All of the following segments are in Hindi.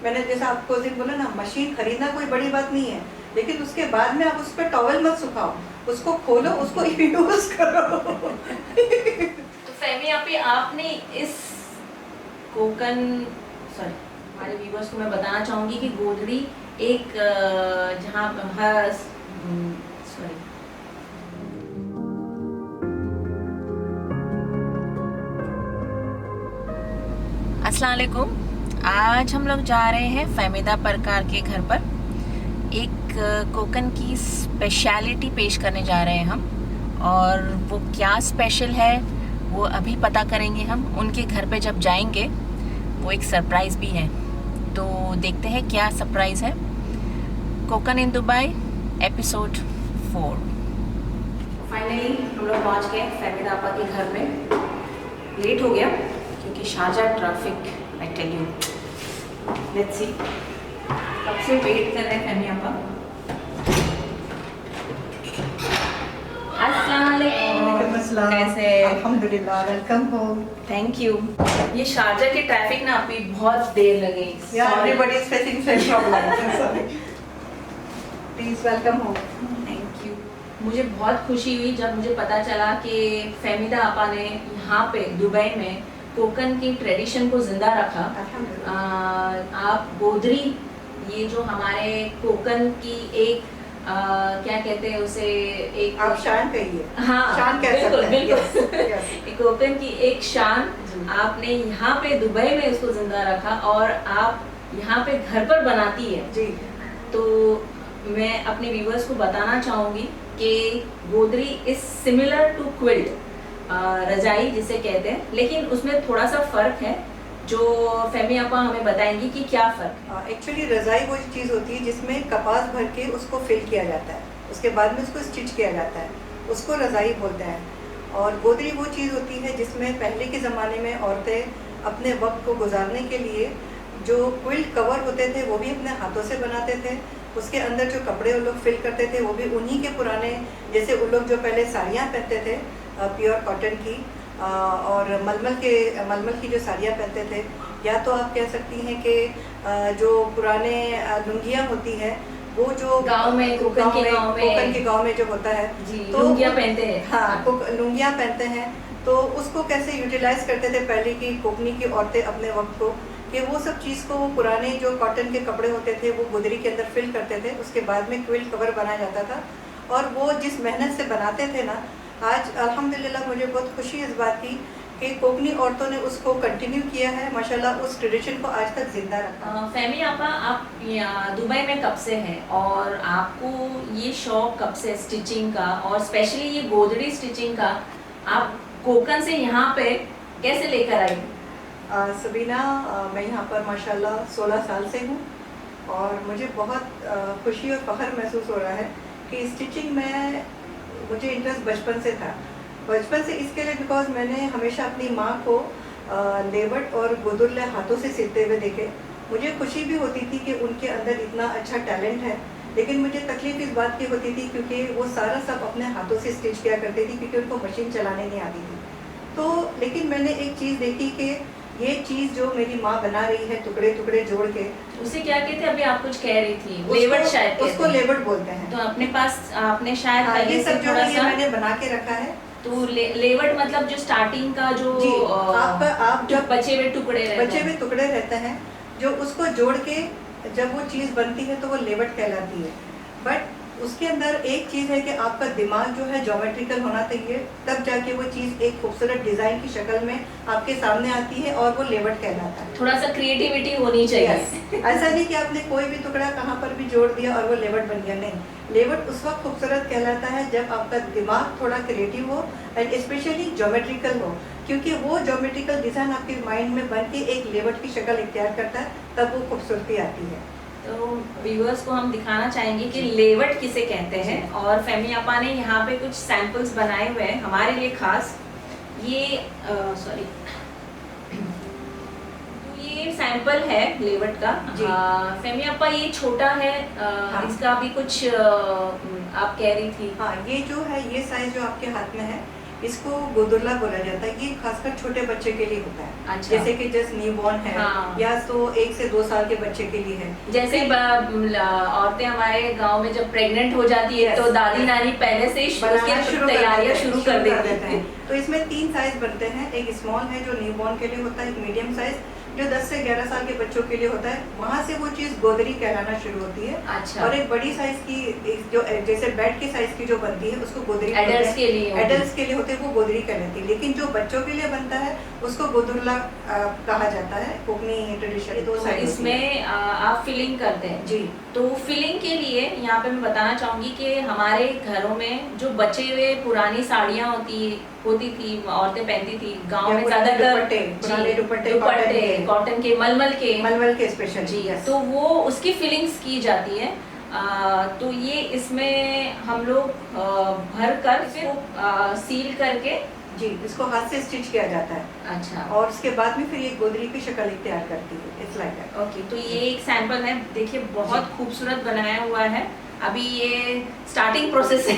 मैंने जैसा आपको उस दिन बोला ना, मशीन खरीदना कोई बड़ी बात नहीं है, लेकिन उसके बाद में आप उस पर टॉवल मत सुखाओ, उसको खोलो, उसको यूज करो। तो फहमी आपी, आपने इस कोकन सॉरी हमारे व्यूवर्स को मैं बताना चाहूँगी कि गोदड़ी एक जहाँ हर सॉरी अस्सलाम वालेकुम। आज हम लोग जा रहे हैं फहमीदा परकार के घर पर। एक कोकन की स्पेशलिटी पेश करने जा रहे हैं हम, और वो क्या स्पेशल है वो अभी पता करेंगे हम। उनके घर पे जब जाएंगे वो एक सरप्राइज़ भी है, तो देखते हैं क्या सरप्राइज़ है। कोकन इन दुबई एपिसोड 4। फाइनली हम लोग पहुँच गए फहमीदा आपा के घर में। लेट हो गया क्योंकि Sharjah traffic, I tell you. Let's see, कब से वेट कर रहे हैं फहमी आपा। अस्सलाम वालेकुम, कैसे? अल्हम्दुलिल्लाह, वेलकम हो। Thank you. ये शारजाह के ट्रैफिक ना अभी बहुत देर लगे। Everybody is facing same problem. Please welcome हो। Thank you. मुझे बहुत खुशी हुई जब मुझे पता चला कि फहमीदा आपा ने यहाँ पे दुबई में कोकन की ट्रेडिशन को जिंदा रखा। आप गोदरी, ये जो हमारे कोकन की एक क्या कहते हैं उसे, एक आप शान कहिए। हाँ, शान कह बिल्कुल सकते हैं। बिल्कुल। Yes. कोकन की एक शान आपने यहाँ पे दुबई में उसको जिंदा रखा, और आप यहाँ पे घर पर बनाती है जी। तो मैं अपने व्यूवर्स को बताना चाहूँगी कि गोदरी इज सिमिलर टू क्विल्ट, रजाई जिसे कहते हैं, लेकिन उसमें थोड़ा सा फ़र्क है जो फहमी आपा हमें बताएंगी कि क्या फ़र्क है। एक्चुअली रजाई वो चीज़ होती है जिसमें कपास भर के उसको फिल किया जाता है, उसके बाद में उसको स्टिच किया जाता है, उसको रजाई बोलते हैं। और गोदरी वो चीज़ होती है जिसमें पहले के ज़माने में औरतें अपने वक्त को गुजारने के लिए जो क्विल्ट कवर होते थे वो भी अपने हाथों से बनाते थे। उसके अंदर जो कपड़े वो लोग फिल करते थे वो भी उन्हीं के पुराने, जैसे उन लोग जो पहले साड़ियाँ पहनते थे प्योर कॉटन की, और मलमल की जो साड़ियाँ पहनते थे, या तो आप कह सकती हैं कि जो पुराने लुंगियाँ होती हैं, वो जो गांव में कोकन के गांव में जो होता है जी, तो लुंगियाँ पहनते हैं। हाँ, लुंगियाँ पहनते हैं। तो उसको कैसे यूटिलाइज करते थे पहले की कोकनी की औरतें अपने वक्त को, कि वो सब चीज़ को, वो पुराने जो कॉटन के कपड़े होते थे वो गोदरी के अंदर फिल करते थे, उसके बाद में क्विल्ट कवर बनाया जाता था। और वो जिस मेहनत से बनाते थे ना, आज अल्हम्दुलिल्लाह मुझे बहुत खुशी इस बात की कि कोकनी औरतों ने उसको कंटिन्यू किया है, माशाल्लाह उस ट्रेडिशन को आज तक जिंदा रखा। फहमी आपा, आप दुबई में कब से हैं और आपको ये शौक कब से स्टिचिंग का, और स्पेशली ये गोदड़ी स्टिचिंग का, आप कोकन से यहाँ पे कैसे लेकर आई? सबीना, मैं यहाँ पर माशाल्लाह 16 साल से हूँ, और मुझे बहुत खुशी और फ़ख्र महसूस हो रहा है कि स्टिचिंग में मुझे इंटरेस्ट बचपन से था। बचपन से इसके लिए बिकॉज मैंने हमेशा अपनी माँ को लेवट और गुदुल्ले हाथों से सिलते हुए देखे। मुझे खुशी भी होती थी कि उनके अंदर इतना अच्छा टैलेंट है, लेकिन मुझे तकलीफ इस बात की होती थी क्योंकि वो सारा सब अपने हाथों से स्टिच किया करती थी, क्योंकि उनको मशीन चलाने नहीं आती थी। तो लेकिन मैंने एक चीज़ देखी कि ये चीज़ जो मेरी माँ बना रही है टुकड़े टुकड़े जोड़ के, उसे क्या कहते हैं? अभी आप कुछ कह रही थी, लेवट शायद कहते उसको हैं। लेवट बोलते हैं। तो अपने पास आपने शायद हाँ, पहले ये से सब जो थोड़ा है ये सा, मैंने बना के रखा है। तो लेवट मतलब जो स्टार्टिंग का जो जी, आप जो जब बचे हुए टुकड़े रहते बचे हुए हैं, टुकड़े रहते हैं, जो उसको जोड़ के जब वो चीज़ बनती है तो वो लेवट कहलाती है। बट उसके अंदर एक चीज़ है कि आपका दिमाग जो है ज्योमेट्रिकल होना चाहिए, तब जाके वो चीज़ एक खूबसूरत डिज़ाइन की शक्ल में आपके सामने आती है और वो लेवट कहलाता है। थोड़ा सा क्रिएटिविटी होनी चाहिए। Yes. ऐसा नहीं कि आपने कोई भी टुकड़ा कहाँ पर भी जोड़ दिया और वो लेवट बन गया, नहीं। लेवट उस वक्त खूबसूरत कहलाता है जब आपका दिमाग थोड़ा क्रिएटिव हो एंड स्पेशली ज्योमेट्रिकल हो, क्योंकि वो ज्योमेट्रिकल डिज़ाइन आपके माइंड में बन के एक लेवट की शक्ल इख्तियार करता है, तब वो खूबसूरती आती है। तो व्यूअर्स को हम दिखाना चाहेंगे कि लेवट किसे कहते हैं, और फहमी आपा ने यहाँ पे कुछ सैंपल्स बनाए हुए हैं हमारे लिए खास। ये सॉरी, तो ये सैंपल है लेवट का। फहमी आपा, ये छोटा है, हाँ। इसका भी कुछ आप कह रही थी। हाँ, ये जो है, ये साइज जो आपके हाथ में है, इसको गोदुल्ला बोला जाता है। ये खासकर छोटे बच्चे के लिए होता है। अच्छा। जैसे कि जस्ट न्यूबॉर्न है, हाँ। या तो 1 से 2 साल के बच्चे के लिए है। जैसे औरतें हमारे गांव में जब प्रेग्नेंट हो जाती है तो दादी नानी पहले से ही उसकी तैयारियां शुरू कर देते हैं। तो इसमें 3 साइज बनते हैं। एक स्मॉल है जो न्यूबॉर्न के लिए होता है, एक मीडियम साइज जो 10 से 11 साल के बच्चों के लिए होता है। वहाँ से वो चीज गोदरी कहलाना शुरू होती है। अच्छा। और एक बड़ी साइज की जो जैसे बेड की साइज की जो बनती है उसको गोदरी एडल्ट्स के लिए होते हैं, वो गोदरी कहलाती है। लेकिन जो बच्चों के लिए बनता है उसको गोदुल्ला कहा जाता है। Konkani tradition 2 side. इसमें आप फिलिंग करते हैं जी। तो फिलिंग के लिए यहाँ पे मैं बताना चाहूंगी कि हमारे घरों में जो बचे हुए पुरानी साड़ियाँ होती थी, औरतें पहनती थी गांव में ज्यादातर दुपट्टे कॉटन के मलमल के स्पेशल जी। तो वो उसकी फिलिंग्स की जाती है। तो ये इसमें हम लोग भर कर फिर सील करके जी इसको हाथ से स्टिच किया जाता है। अच्छा। और उसके बाद में फिर ये गोदरी की शक्ल तैयार करती है। It's like that. ओके, तो ये एक सैंपल है, देखिए बहुत खूबसूरत बनाया हुआ है। अभी ये स्टार्टिंग प्रोसेस है,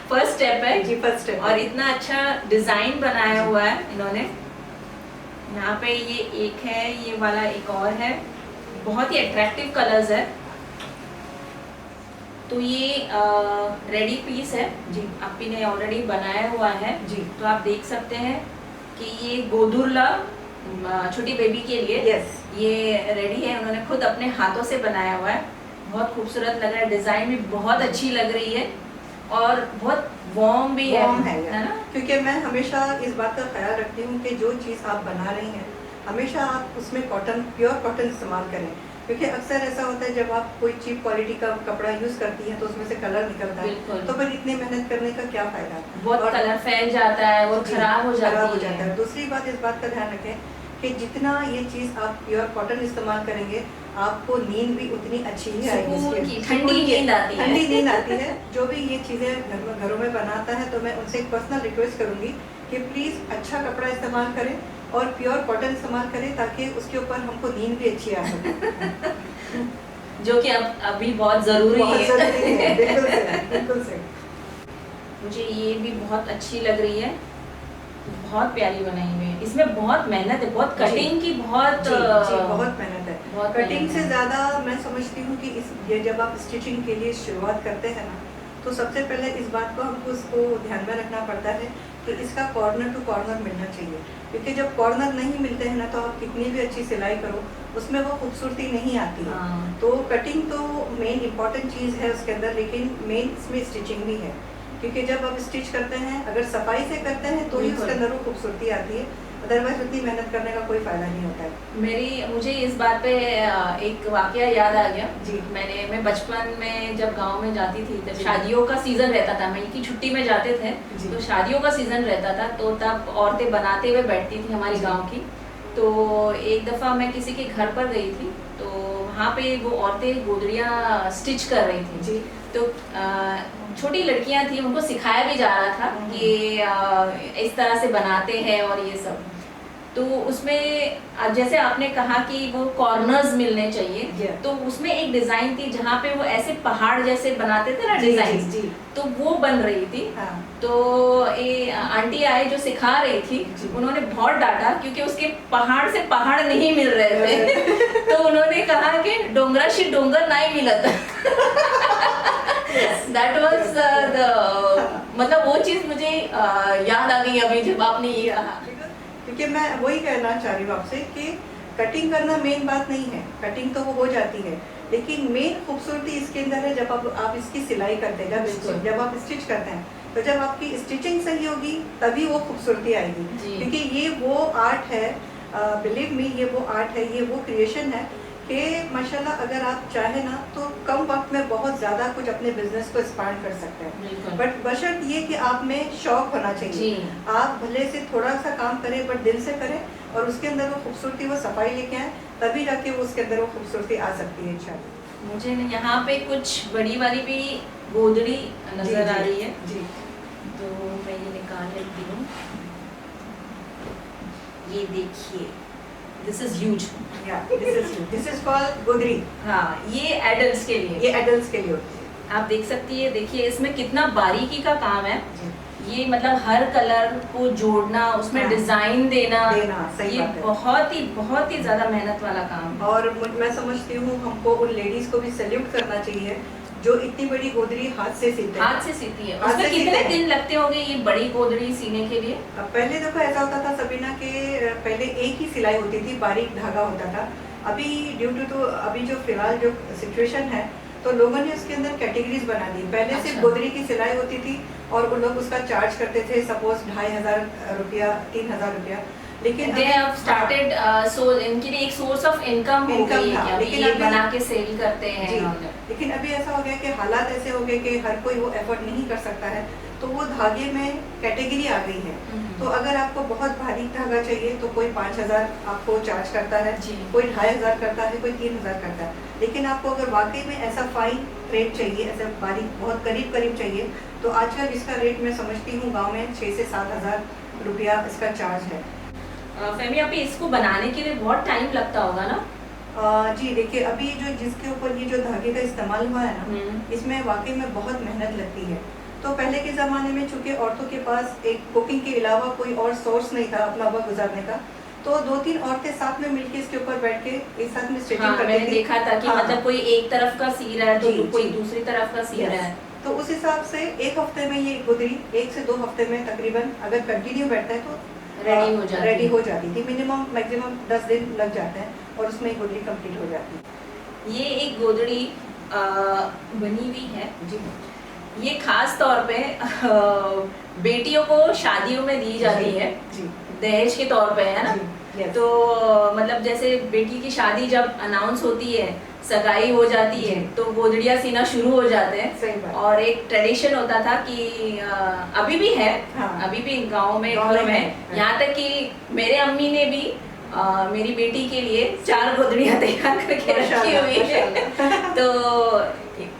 फर्स्ट स्टेप है जी, फर्स्ट स्टेप। और इतना अच्छा डिजाइन बनाया हुआ है इन्होंने। यहाँ पे ये एक है, ये वाला एक और है, बहुत ही अट्रैक्टिव कलर्स है। तो ये रेडी पीस है जी, आपी ने ऑलरेडी बनाया हुआ है जी। तो आप देख सकते हैं कि ये गोदुल्ला छोटी बेबी के लिए यस, ये रेडी है। उन्होंने खुद अपने हाथों से बनाया हुआ है, बहुत खूबसूरत लग रहा है, डिजाइन भी बहुत अच्छी लग रही है और बहुत वार्म भी है ना। क्योंकि मैं हमेशा इस बात का ख्याल रखती हूँ कि जो चीज़ आप बना रही हैं हमेशा आप उसमें कॉटन, प्योर कॉटन इस्तेमाल करें। क्योंकि अक्सर ऐसा होता है जब आप कोई चीप क्वालिटी का कपड़ा यूज करती हैं तो उसमें से कलर निकलता है, तो फिर इतनी मेहनत करने का क्या फायदा। बहुत कलर फैल जाता है, वो खराब हो जाता है। दूसरी बात, इस बात का ध्यान रखें कि जितना ये चीज आप प्योर कॉटन इस्तेमाल करेंगे आपको नींद भी उतनी अच्छी ही आएगी, ठंडी नींद आती है। जो भी ये चीजें घरों में बनाता है तो मैं उनसे एक पर्सनल रिक्वेस्ट करूंगी कि प्लीज अच्छा कपड़ा इस्तेमाल करें और प्योर कॉटन इस्तेमाल करें ताकि उसके ऊपर हमको नींद भी अच्छी आ सके, जो कि अब अभी बहुत जरूरी है। बिल्कुल सही। मुझे ये भी बहुत अच्छी लग रही है, बहुत प्यारी बनाई हुई है। इसमें बहुत मेहनत है, बहुत कटिंग की बहुत मेहनत है। बहुत कटिंग से ज्यादा मैं समझती हूँ कि ये जब आप स्टिचिंग के लिए शुरुआत करते हैं ना तो सबसे पहले इस बात को हमको उसको ध्यान में रखना पड़ता है कि इसका कॉर्नर टू कॉर्नर मिलना चाहिए। क्योंकि जब कॉर्नर नहीं मिलते हैं ना तो आप कितनी भी अच्छी सिलाई करो उसमें वो खूबसूरती नहीं आती है। तो कटिंग तो मेन इम्पॉर्टेंट चीज़ है उसके अंदर, लेकिन मेन इसमें स्टिचिंग भी है। क्योंकि जब आप स्टिच करते हैं अगर सफाई से करते हैं तो ही उसके अंदर वो खूबसूरती आती है, अदरवाइज उतनी मेहनत करने का कोई फायदा नहीं होता है। मुझे इस बात पे एक वाकया याद आ गया जी। मैं बचपन में जब गांव में जाती थी तब शादियों का सीजन रहता था, मई की छुट्टी में जाते थे तो शादियों का सीजन रहता था तो तब औरतें बनाते हुए बैठती थी हमारी गांव की। तो एक दफ़ा मैं किसी के घर पर गई थी तो वहाँ पे वो औरतें गोदड़ियाँ स्टिच कर रही थी जी। तो छोटी लड़कियां थी, उनको सिखाया भी जा रहा था कि इस तरह से बनाते हैं और ये सब। तो उसमें जैसे आपने कहा कि वो कॉर्नर्स मिलने चाहिए तो उसमें एक डिजाइन थी जहाँ पे वो ऐसे पहाड़ जैसे बनाते थे ना डिजाइन, तो वो बन रही थी। तो ये आंटी आए जो सिखा रही थी, उन्होंने बहुत डांटा क्योंकि उसके पहाड़ से पहाड़ नहीं मिल रहे थे। तो उन्होंने कहा कि डोंगराशी डोंगर नहीं मिलता। That was मतलब वो चीज मुझे याद आ गई अभी जब आपने ये कहा। क्योंकि मैं वही कहना चाह रही हूँ आपसे कि कटिंग करना मेन बात नहीं है, कटिंग तो वो हो जाती है, लेकिन मेन खूबसूरती इसके अंदर है जब आप इसकी सिलाई करते हैं, जब आप स्टिच करते हैं तो जब आपकी स्टिचिंग सही होगी तभी वो खूबसूरती आएगी। क्योंकि ये वो आर्ट है, बिलीव मी, ये वो आर्ट है, ये वो क्रिएशन है कि माशाल्लाह अगर आप चाहे ना तो कम वक्त में बहुत ज़्यादा कुछ अपने बिजनेस को एक्सपांड कर सकते हैं। बट बशर्त ये कि आप में शौक होना चाहिए। आप भले से थोड़ा सा काम करें बट दिल से करें और उसके अंदर वो खूबसूरती, वो सफाई लेके आए, तभी जाके वो उसके अंदर वो खूबसूरती आ सकती है इंशाल्लाह। मुझे यहाँ पे कुछ बड़ी वाली भी गोदड़ी नजर आ रही है जी, तो मैं ये निकाल लेती हूँ। ये देखिए, this is huge. This is called godri. हाँ, ये एडल्ट्स के लिए, ये एडल्ट्स के लिए होती है। आप देख सकती है, देखिए इसमें कितना बारीकी का काम है। ये मतलब हर कलर को जोड़ना, उसमें हाँ, डिजाइन देना सही ये बात है। बहुत ही ज्यादा मेहनत वाला काम है। और मैं समझती हूँ हमको उन लेडीज को भी सैल्यूट करना चाहिए जो इतनी बड़ी गोदरी हाथ से सीते हैं। हाथ से सीती है। हाथ उसमें से कितने सीते हैं। दिन लगते होंगे ये बड़ी गोदड़ी सीने के लिए? पहले देखो ऐसा होता था सबीना के पहले एक ही सिलाई होती थी, बारीक धागा होता था। अभी ड्यू टू तो अभी जो फिलहाल जो सिचुएशन है तो लोगों ने उसके अंदर कैटेगरीज बना दी। पहले अच्छा। सिर्फ गोदरी की सिलाई होती थी और वो लोग उसका चार्ज करते थे सपोज 2500 रुपया, 3000 रुपया। लेकिन They have started, so इनके लिए एक सोर्स ऑफ इनकम हो गई है क्या? लेकिन ये अभी बना के सेल करते हैं जी, इन्होंने। लेकिन अभी ऐसा हो गया कि हालात ऐसे हो गए कि हर कोई वो एफर्ट नहीं कर सकता है, तो वो धागे में कैटेगरी आ गई है। तो अगर आपको बहुत भारी धागा चाहिए तो कोई 5000 आपको चार्ज करता है, कोई 2500 करता है, कोई 3000 करता है। लेकिन आपको अगर वाकई में ऐसा फाइन रेट चाहिए, ऐसा बारीक बहुत करीब करीब चाहिए, तो आजकल इसका रेट मैं समझती हूँ गाँव में 6 से 7000 रुपया इसका चार्ज है। फैमी, अभी इसको बनाने के लिए बहुत टाइम लगता होगा ना? जी देखिए, अभी जो जिसके ऊपर ये जो धागे का इस्तेमाल हुआ है ना, इसमें वाकई में बहुत मेहनत लगती है। तो पहले के ज़माने में चूंकि औरतों के पास एक कुकिंग के अलावा कोई और सोर्स नहीं था अपना वक्त गुजारने का, तो 2-3 औरतें साथ में मिलकर इसके ऊपर बैठ के एक साथ में स्टिचिंग करती थी। मैंने देखा था कि मतलब कोई एक तरफ का सी रहा है तो कोई दूसरी तरफ का सी रहा है। तो उस हिसाब से एक हफ्ते में ये गोदरी 1 से 2 हफ्ते में तकरीबन अगर कंटिन्यू बैठता है तो रेडी हो जाती थी। मिनिमम मैक्सिमम 10 दिन लग जाते हैं और उसमें गोदरी कंप्लीट हो जाती है। ये एक गोदड़ी बनी हुई है जी, ये खास तौर पे बेटियों को शादियों में दी जाती है जी, दहेज के तौर पे, है ना? yes. तो मतलब जैसे बेटी की शादी जब अनाउंस होती है, सगाई हो जाती है, तो गोदड़ियाँ सीना शुरू हो जाते हैं। सही बात। और एक ट्रेडिशन होता था कि अभी भी है, हाँ, अभी भी गांव में घर में, यहाँ तक कि मेरे अम्मी ने भी मेरी बेटी के लिए 4 गोदड़ियाँ तैयार करके रखी हुई है। तो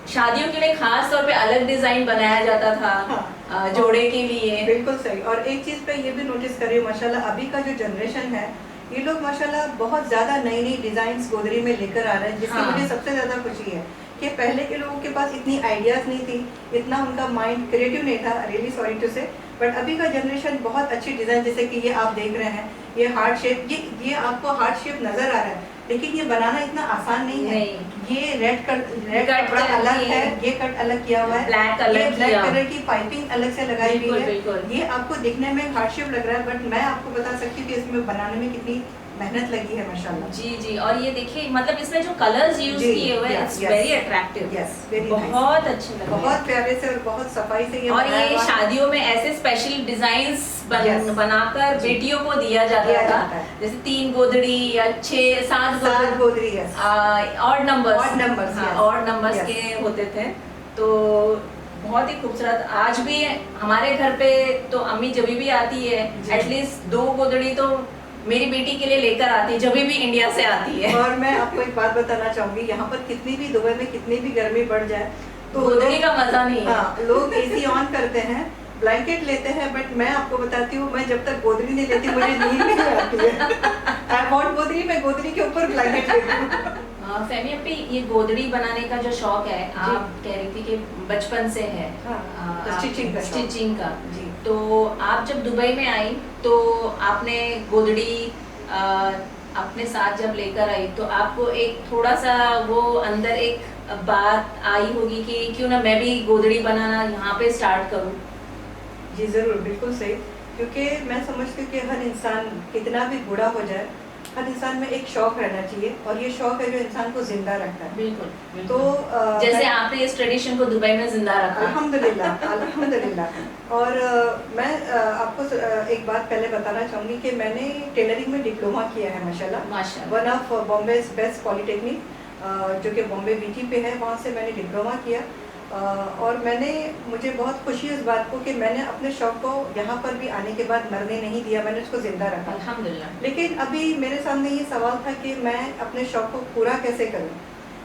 शादियों के लिए खास तौर पे अलग डिजाइन बनाया जाता था। हाँ, जोड़े के लिए। बिल्कुल सही। और एक चीज पे ये भी नोटिस करिए माशाल्लाह, अभी का जो जनरेशन है ये लोग माशाल्लाह बहुत ज्यादा नई नई डिजाइन गोदरी में लेकर आ रहे हैं, जिसकी मुझे सबसे ज्यादा खुशी है कि पहले के लोगों के पास इतनी आइडियाज नहीं थी, इतना उनका माइंड क्रिएटिव नहीं था, रियली सॉरी टू से। बट अभी का जनरेशन बहुत अच्छी डिजाइन, जैसे कि ये आप देख रहे हैं, ये हार्ट शेप, ये आपको हार्ट शेप नजर आ रहा है, लेकिन ये बनाना इतना आसान नहीं है। ये रेड कपड़ा अलग है, ये कट अलग किया हुआ है, ब्लैक कलर की पाइपिंग अलग से लगाई हुई है। ये आपको दिखने में हार्ड शेप लग रहा है, बट मैं आपको बता सकती हूँ कि इसमें बनाने में कितनी मेहनत लगी है माशाल्लाह। जी जी। और ये देखिए मतलब इसमें जो कलर्स यूज किए हुए हैं, इट्स वेरी अट्रैक्टिव, बहुत अच्छे लग रहे हैं, बहुत प्यारे से और बहुत सफाई से ये और ये शादियों में ऐसे स्पेशल डिजाइन्स बनाकर बेटियों को दिया जाता था, जैसे 3 गोदड़ी या 6-7 गोदड़ी, ऑड नंबर्स के होते थे। तो बहुत ही खूबसूरत। आज भी हमारे घर पे तो अम्मी जब भी आती है एटलीस्ट 2 गोदड़ी तो मेरी बेटी के लिए लेकर आती है, जब भी इंडिया से आती है। और मैं आपको एक बात बताना चाहूंगी, यहाँ पर कितनी भी दुबई में कितनी भी गर्मी बढ़ जाए तो गोदड़ी का मजा नहीं है। हाँ, लोग एसी ऑन करते हैं, ब्लैंकेट लेते हैं, बट मैं आपको बताती हूँ, मैं जब तक गोदड़ी नहीं लेती मुझे नींद नहीं आती है। आई वांट गोदड़ी, मैं गोदड़ी के ऊपर ब्लैंकेट लेती हूँ। फैमी अपनी ये गोदड़ी बनाने का जो शौक है, आप कह रही थी कि बचपन से है। स्टिचिंग का जी। तो आप जब दुबई में आई तो आपने गोदड़ी अपने साथ जब लेकर आई तो आपको एक थोड़ा सा वो अंदर एक बात आई होगी कि क्यों ना मैं भी गोदड़ी बनाना यहाँ पे स्टार्ट करूँ? जी जरूर, बिल्कुल सही। क्योंकि मैं समझती हूँ कि हर इंसान कितना भी बूढ़ा हो जाए, हर इंसान में एक शौक रहना चाहिए, और ये शौक है जो इंसान को जिंदा रखता है। बिल्कुल। तो जैसे आपने इस ट्रेडिशन को दुबई में जिंदा रखा। अल्हम्दुलिल्लाह, अल्हम्दुलिल्लाह। और मैं आपको एक बात पहले बताना चाहूँगी कि मैंने टेलरिंग में डिप्लोमा किया है माशाल्लाह, one of Bombay best polytechnic, जो कि बॉम्बे बीटी पे है, वहाँ से मैंने डिप्लोमा किया। और मुझे बहुत खुशी इस बात को कि मैंने अपने शौक को यहाँ पर भी आने के बाद मरने नहीं दिया, मैंने उसको जिंदा रखा अल्हम्दुलिल्लाह। लेकिन अभी मेरे सामने ये सवाल था कि मैं अपने शौक को पूरा कैसे करूँ।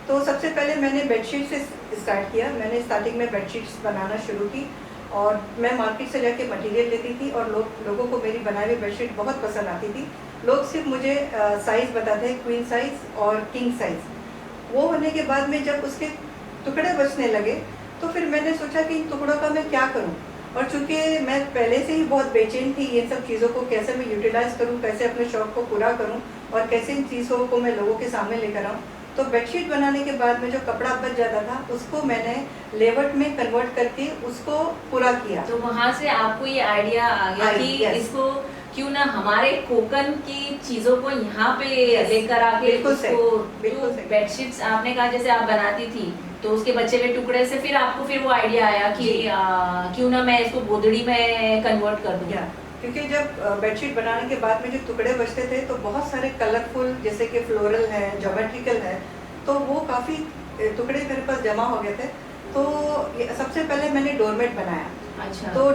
तो सबसे पहले मैंने बेडशीट से स्टार्ट किया। मैंने स्टार्टिंग में बेडशीट्स बनाना शुरू की, और मैं मार्केट से जाके मटेरियल लेती थी, और लोगों को मेरी बनाई हुई बेडशीट बहुत पसंद आती थी। लोग सिर्फ मुझे साइज़ बताते हैं, क्वीन साइज़ और किंग साइज़। वो होने के बाद में जब उसके टुकड़े बचने लगे तो फिर मैंने सोचा कि इन टुकड़ों का मैं क्या करूं। और चूंकि मैं पहले से ही बहुत बेचैन थी ये सब चीज़ों को कैसे मैं यूटिलाइज करूँ, कैसे अपने शौक को पूरा करूँ और कैसे इन चीज़ों को मैं लोगों के सामने लेकर आऊँ। तो बेडशीट बनाने के बाद में जो कपड़ा बच जाता था उसको मैंने लेवट में कन्वर्ट करके उसको पूरा किया। तो वहाँ से आपको ये आइडिया आ गया कि yes. इसको क्यों ना हमारे कोकन की चीजों को यहाँ पे लेकर आके बिल्कुल उसको बिल्कुल बेडशीट्स आपने कहा जैसे आप बनाती थी तो उसके बचे हुए टुकड़े से फिर आपको फिर वो आइडिया आया कि क्यों ना मैं इसको गोदड़ी में कन्वर्ट कर दूँ। क्योंकि जब बेडशीट बनाने के बाद में जो टुकड़े बचते थे तो बहुत सारे कलरफुल जैसे कि फ्लोरल है, ज्योमेट्रिकल है, तो वो काफ़ी टुकड़े मेरे पास जमा हो गए थे। तो सबसे पहले मैंने डोरमेट बनाया। अच्छा। तो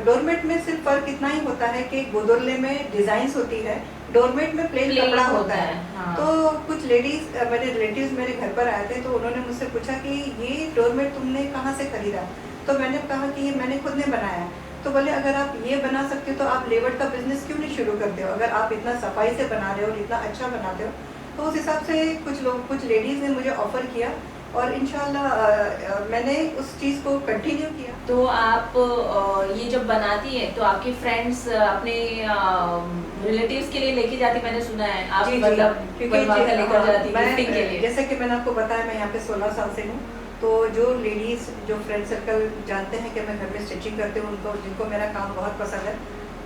डोरमेट में सिर्फ फर्क इतना ही होता है कि गोदरले में डिजाइन्स होती है, डोरमेट में प्लेन कपड़ा होता है। हाँ। तो कुछ लेडीज मेरे रिलेटिव्स मेरे घर पर आए थे तो उन्होंने मुझसे पूछा कि ये डोरमेट तुमने कहाँ से खरीदा? तो मैंने कहा कि ये मैंने खुद ने बनाया। तो बोले अगर आप ये बना सकते हो तो आप लेवट का बिजनेस क्यों नहीं शुरू करते हो? अगर आप इतना सफाई से बना रहे हो, इतना अच्छा बनाते हो। तो उस हिसाब से कुछ लेडीज़ ने मुझे ऑफ़र किया और इंशाल्लाह मैंने उस चीज़ को कंटिन्यू किया। तो आप ये जब बनाती है तो आपके फ्रेंड्स अपने रिलेटिव्स के लिए लेके जाती, मैंने सुना है आप मतलब बनवा कर लेकर जाती गिफ्टिंग के लिए। जैसे कि मैंने आपको बताया मैं यहाँ पे 16 साल से हूँ, तो जो लेडीज़ जो फ्रेंड सर्कल जानते हैं कि मैं घर में स्टिचिंग करती हूँ, जिनको मेरा काम बहुत पसंद है,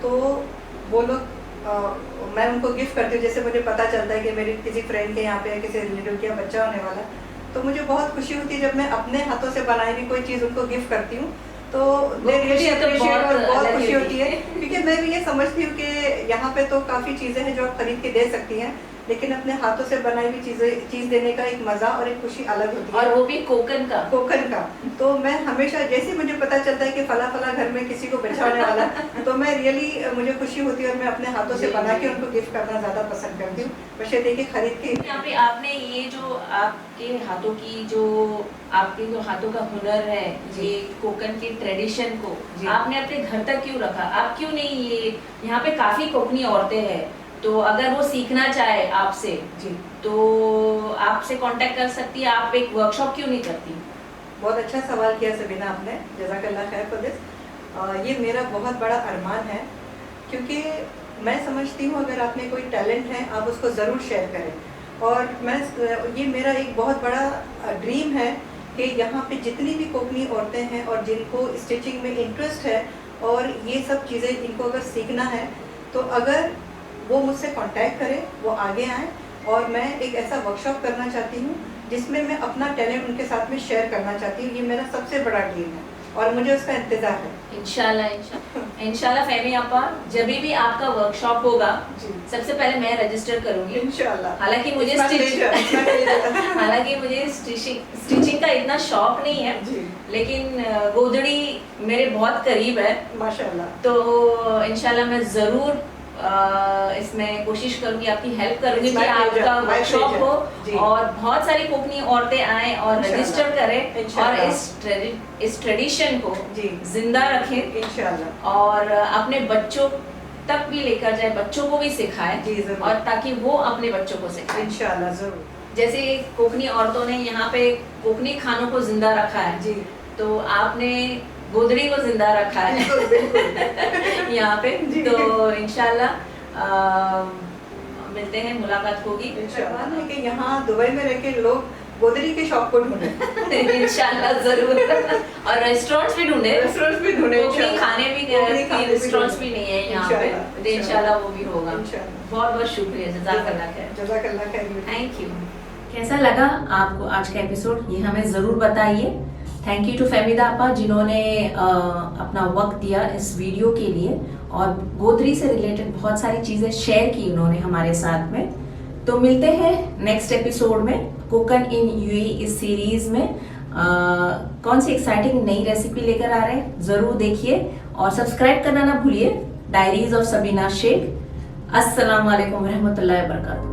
तो वो लोग मैं उनको गिफ्ट करती हूँ। जैसे मुझे पता चलता है कि मेरी किसी फ्रेंड के यहाँ पे किसी रिलेटिव के यहाँ बच्चा होने वाला, तो मुझे बहुत खुशी होती है जब मैं अपने हाथों से बनाई हुई कोई चीज़ उनको गिफ्ट करती हूँ। तो बहुत खुशी होती है क्योंकि मैं भी ये समझती हूँ कि यहाँ पे तो काफ़ी चीज़ें हैं जो आप खरीद के दे सकती हैं, लेकिन अपने हाथों से बनाई हुई चीज़ देने का एक मज़ा और एक खुशी अलग होती है, और वो भी कोकन का। तो मैं हमेशा जैसे मुझे पता चलता है कि फला घर में किसी को बच्चा होने वाला तो मैं रियली मुझे खुशी होती है और मैं अपने हाथों से बना के उनको गिफ्ट करना ज़्यादा पसंद करती हूँ, बशे देखिए खरीद के। यहाँ पे आपने ये जो आपके हाथों का हुनर है, ये कोकन के ट्रेडिशन को आपने अपने घर तक क्यों रखा? आप क्यों नहीं ये यहाँ पे काफ़ी कोकनी औरतें हैं, तो अगर वो सीखना चाहे आपसे तो आपसे कांटेक्ट कर सकती है, आप एक वर्कशॉप क्यों नहीं करती? बहुत अच्छा सवाल किया सबीना आपने, जज़ाकल्लाह खैर फॉर दिस। ये मेरा बहुत बड़ा अरमान है क्योंकि मैं समझती हूँ अगर आप में कोई टैलेंट है आप उसको ज़रूर शेयर करें। और ये मेरा एक बहुत बड़ा ड्रीम है कि यहाँ पे जितनी भी कोकनी औरतें हैं और जिनको स्टिचिंग में इंटरेस्ट है और ये सब चीज़ें इनको अगर सीखना है तो अगर वो मुझसे कांटेक्ट करें, वो आगे आएँ और मैं एक ऐसा वर्कशॉप करना चाहती हूँ जिसमें मैं अपना टैलेंट उनके साथ में शेयर करना चाहती हूँ। ये मेरा सबसे बड़ा ड्रीम है और मुझे उसका इंतजार है। इंशाल्लाह फहमी आपा, जब भी आपका वर्कशॉप होगा सबसे पहले मैं रजिस्टर करूंगी इंशाल्लाह। हालांकि मुझे स्टिचिंग का इतना शौक नहीं है, लेकिन गोदड़ी मेरे बहुत करीब है माशाल्लाह। तो इंशाल्लाह मैं ज़रूर इसमें कोशिश करूंगी, आपकी हेल्प करूंगी कि आपका वर्कशॉप हो और बहुत सारी कोकनी औरतें आएं और रजिस्टर करें और इस ट्रेडिशन को जिंदा रखें इंशाल्लाह, और अपने बच्चों तक भी लेकर जाए, बच्चों को भी सिखाएं और ताकि वो अपने बच्चों को सिखाएं इंशाल्लाह ज़रूर। जैसे कोकनी औरतों ने यहाँ पे कोकनी खानों को जिंदा रखा है, तो आपने गोदड़ी को जिंदा रखा है यहाँ पे। तो इंशाल्लाह मिलते हैं, मुलाकात होगी इंशाल्लाह कि यहाँ दुबई में रह के लोग गोदड़ी के शौक को ढूंढे इंशाल्लाह ज़रूर। और रेस्टोरेंट्स भी ढूंढे खाने भी, रेस्टोरेंट्स भी नहीं है यहाँ पे, तो इंशाल्लाह वो भी होगा। बहुत बहुत शुक्रिया, जज़ाकल्लाह खैर, थैंक यू। कैसा लगा आपको आज का एपिसोड, ये हमें ज़रूर बताइए। थैंक यू टू फहमीदा आपा जिन्होंने अपना वक्त दिया इस वीडियो के लिए और गोदड़ी से रिलेटेड बहुत सारी चीज़ें शेयर की उन्होंने हमारे साथ में। तो मिलते हैं नेक्स्ट एपिसोड में, कोकन इन यूएई इस सीरीज में कौन सी एक्साइटिंग नई रेसिपी लेकर आ रहे हैं, ज़रूर देखिए और सब्सक्राइब करना ना भूलिए। Diaries of Sabina Shaikh. अस्सलाम वालेकुम रहमतुल्लाहि व बरकातहू।